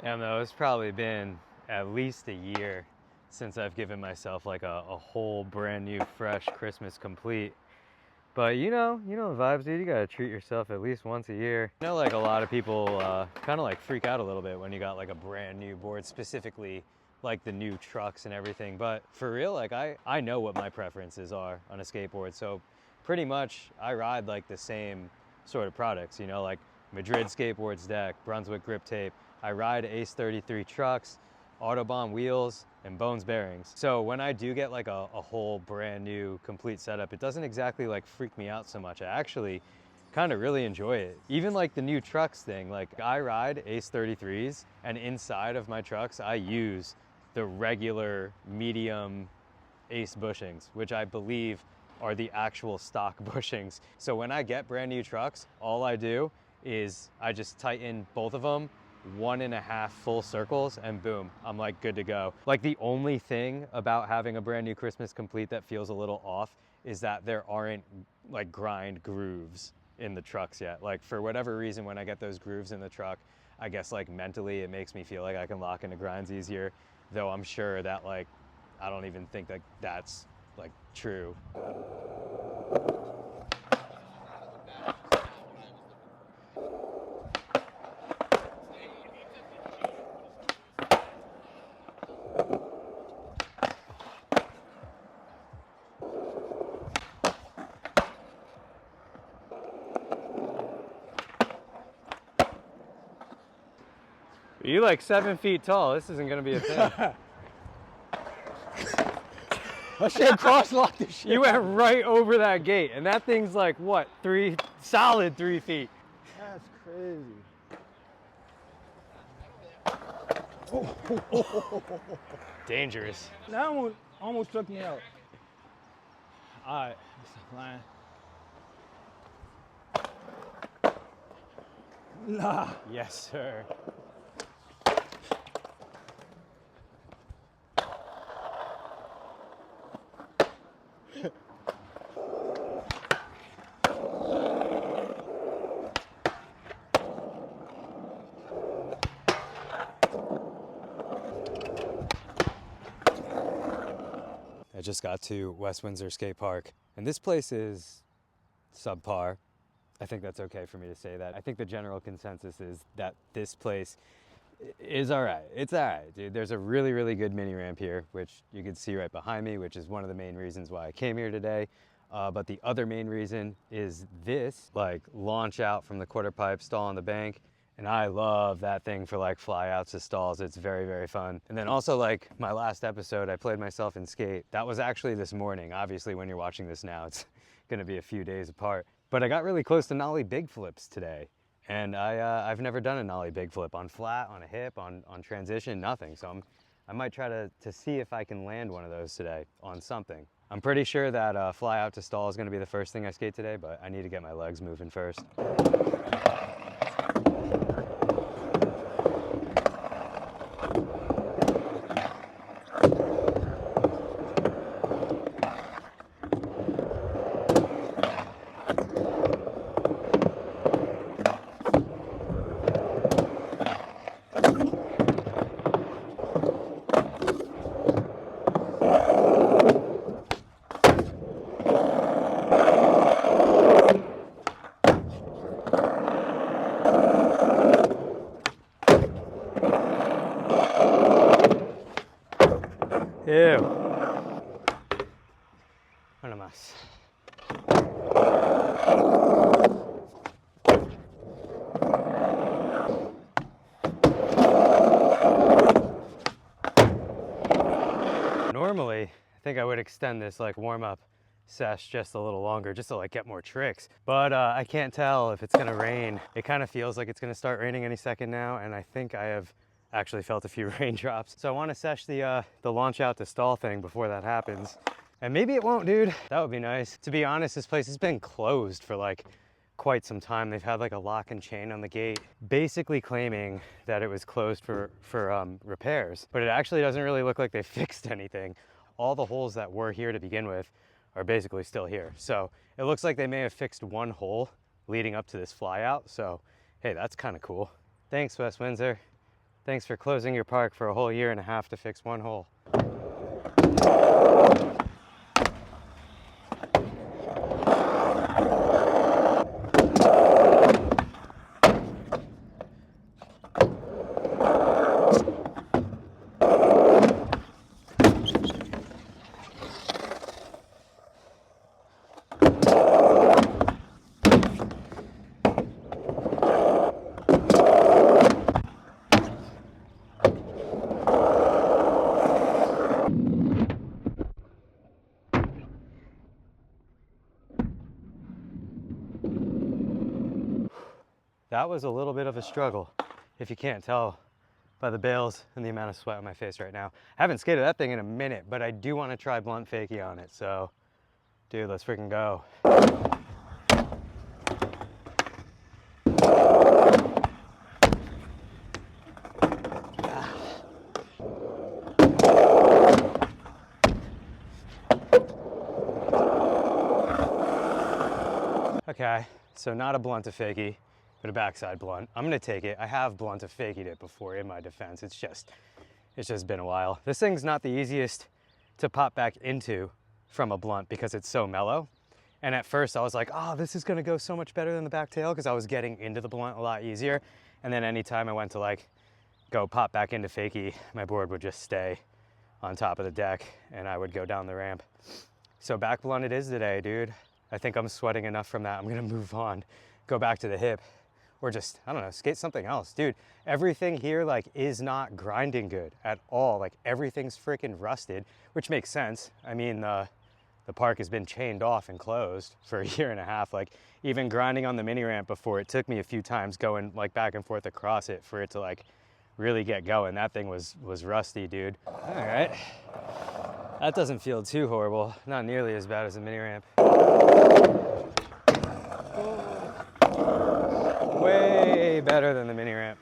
And though it's probably been at least a year since I've given myself like a whole brand new fresh Christmas complete. But you know the vibes, dude. You gotta treat yourself at least once a year. I know like a lot of people kind of like freak out a little bit when you got like a brand new board, specifically like the new trucks and everything. But for real, like I know what my preferences are on a skateboard. So pretty much I ride like the same sort of products, you know, like Madrid skateboards deck, Brunswick grip tape. I ride Ace 33 trucks, Autobahn wheels, and Bones bearings. So when I do get like a whole brand new complete setup, it doesn't exactly like freak me out so much. I actually kind of really enjoy it. Even like the new trucks thing, like I ride Ace 33s and inside of my trucks, I use the regular medium Ace bushings, which I believe are the actual stock bushings. So when I get brand new trucks, all I do is I just tighten both of them 1.5 full circles and boom, I'm like good to go. Like the only thing about having a brand new Christmas complete that feels a little off is that there aren't like grind grooves in the trucks yet. Like for whatever reason, when I get those grooves in the truck, I guess like mentally it makes me feel like I can lock into grinds easier, though I'm sure that like, I don't even think that that's like true. You're like 7 feet tall. This isn't gonna be a thing. I should cross lock this shit. You went right over that gate, and that thing's like what, solid 3 feet. That's crazy. Dangerous. That one almost took me out. All right, line. Nah. Yes, sir. I just got to West Windsor Skate Park, and this place is subpar. I think that's okay for me to say that. I think the general consensus is that this place is all right. It's all right, dude. There's a really, really good mini ramp here, which you can see right behind me, which is one of the main reasons why I came here today. But the other main reason is this, like launch out from the quarter pipe stall on the bank. And I love that thing for like fly outs to stalls. It's very, very fun. And then also like my last episode, I played myself in skate. That was actually this morning. Obviously when you're watching this now, it's gonna be a few days apart. But I got really close to nollie big flips today. And I've never done a nollie big flip on flat, on a hip, on transition, nothing. So I might try to see if I can land one of those today on something. I'm pretty sure that fly out to stall is gonna be the first thing I skate today, but I need to get my legs moving first. Ew. Una más. Normally, I think I would extend this like warm-up sesh just a little longer just to like get more tricks, but I can't tell if it's gonna rain. It kind of feels like it's gonna start raining any second now, and I think I have actually felt a few raindrops. So I want to sesh the launch out to stall thing before that happens. And maybe it won't, dude. That would be nice. To be honest, this place has been closed for like quite some time. They've had like a lock and chain on the gate, basically claiming that it was closed for repairs, but it actually doesn't really look like they fixed anything. All the holes that were here to begin with are basically still here. So it looks like they may have fixed one hole leading up to this fly out. So, hey, that's kind of cool. Thanks, West Windsor. Thanks for closing your park for a whole year and a half to fix one hole. That was a little bit of a struggle, if you can't tell by the bails and the amount of sweat on my face right now. I haven't skated that thing in a minute, but I do want to try blunt fakie on it, so dude, let's freaking go. Okay, so not a blunt to fakie, but a backside blunt. I'm gonna take it. I have blunt to fakied it before, in my defense. It's just been a while. This thing's not the easiest to pop back into from a blunt because it's so mellow. And at first I was like, oh, this is gonna go so much better than the back tail because I was getting into the blunt a lot easier. And then anytime I went to like go pop back into fakie, my board would just stay on top of the deck and I would go down the ramp. So back blunt it is today, dude. I think I'm sweating enough from that. I'm gonna move on, go back to the hip, or just, I don't know, skate something else. Dude, everything here like is not grinding good at all. Like everything's freaking rusted, which makes sense. I mean, the park has been chained off and closed for a year and a half. Like even grinding on the mini ramp before, it took me a few times going like back and forth across it for it to like really get going. That thing was rusty, dude. All right, that doesn't feel too horrible. Not nearly as bad as the mini ramp. Way better than the mini ramp.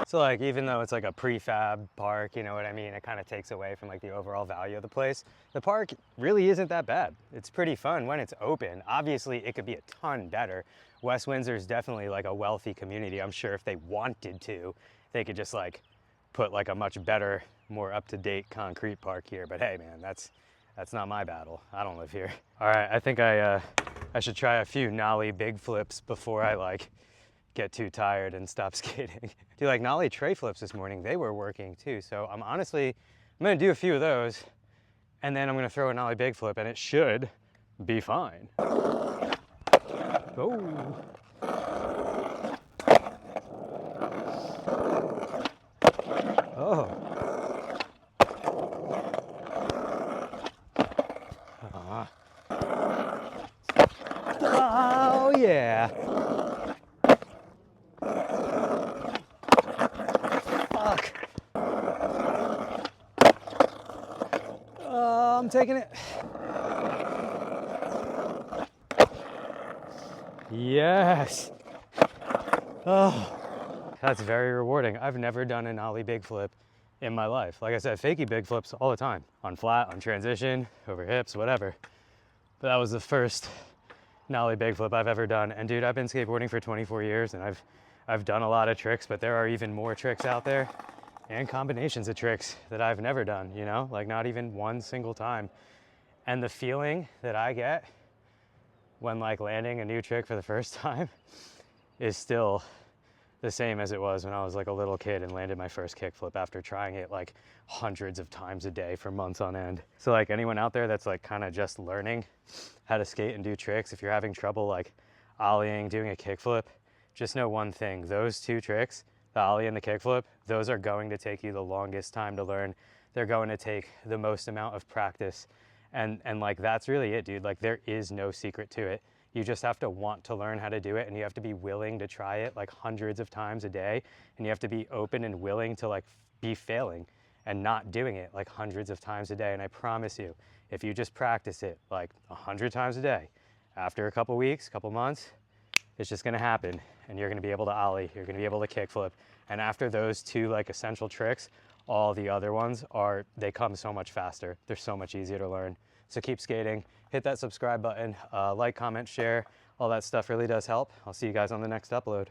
So like, even though it's like a prefab park, you know what I mean? It kind of takes away from like the overall value of the place. The park really isn't that bad. It's pretty fun when it's open. Obviously it could be a ton better. West Windsor is definitely like a wealthy community. I'm sure if they wanted to, they could just like put like a much better, more up-to-date concrete park here. But hey man, that's not my battle. I don't live here. All right, I think I should try a few nollie big flips before I like get too tired and stop skating. Dude, like nollie tray flips this morning, they were working too. So I'm gonna do a few of those and then I'm gonna throw a nollie big flip and it should be fine. Oh. Oh. Oh yeah. Fuck. I'm taking it. Yes. Oh, that's very rewarding. I've never done a nollie big flip in my life. Like I said, fakie big flips all the time. On flat, on transition, over hips, whatever. But that was the first nollie big flip I've ever done. And dude, I've been skateboarding for 24 years and I've done a lot of tricks, but there are even more tricks out there and combinations of tricks that I've never done, you know? Like not even one single time. And the feeling that I get when like landing a new trick for the first time is still the same as it was when I was like a little kid and landed my first kickflip after trying it like hundreds of times a day for months on end. So like anyone out there that's like kind of just learning how to skate and do tricks, if you're having trouble like ollieing, doing a kickflip, just know one thing, those two tricks, the ollie and the kickflip, those are going to take you the longest time to learn. They're going to take the most amount of practice. And like, that's really it, dude. Like there is no secret to it. You just have to want to learn how to do it and you have to be willing to try it like hundreds of times a day. And you have to be open and willing to like be failing and not doing it like hundreds of times a day. And I promise you, if you just practice it like 100 times a day, after a couple weeks, couple months, it's just gonna happen and you're gonna be able to ollie, you're gonna be able to kickflip. And after those two like essential tricks, all the other ones they come so much faster. They're so much easier to learn. So keep skating, hit that subscribe button, like, comment, share, all that stuff really does help. I'll see you guys on the next upload.